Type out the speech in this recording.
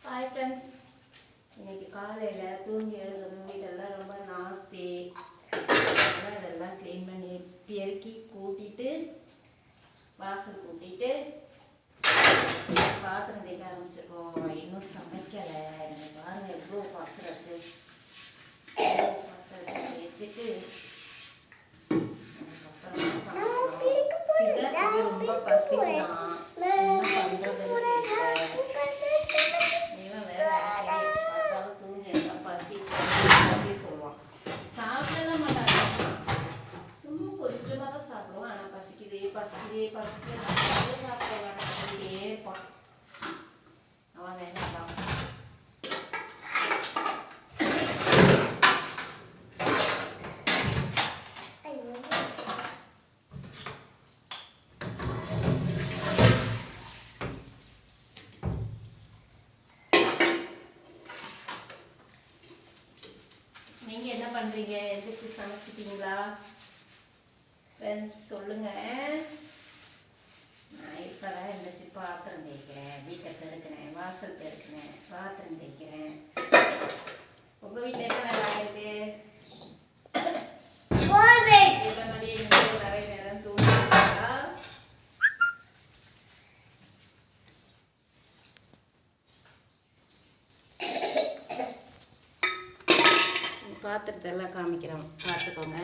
Hi friends, இன்னைக்கு காலையில் தூங்கி எழுதணும். வீடெல்லாம் ரொம்ப நாஸ்தி. இதெல்லாம் க்ளீன் பண்ணி பெருக்கி கூட்டிட்டு வாசல் கூட்டிட்டு பாத்திரம் தேய்க்க ஆரம்பிச்சிருக்கோம். இன்னும் சமைக்கலை. எனக்கு பாருங்க எவ்வளோ பாத்திரம் தேய்ச்சிட்டு அதுக்கப்புறமா ரொம்ப பசிக்கலாம். நீங்க என்ன பண்றீங்க? எந்திரிச்சு சமைச்சிட்டீங்களா ஃப்ரெண்ட்ஸ்? சொல்லுங்க. நான் இப்பதான் எந்திரிச்சு பாத்திரம் தேய்க்கிறேன், வீட்டை பெருக்கிறேன், வாசல் பெருக்கிறேன், பாத்திரம் தேய்க்கிறேன். உங்க வீட்டில் என்ன வேலை இருக்கு? இதே மாதிரி நிறைய நேரம் தூங்குறீங்களா? பாத்திரத்தை எல்லாம் காமிக்கிறோம், பார்த்துக்கோங்க.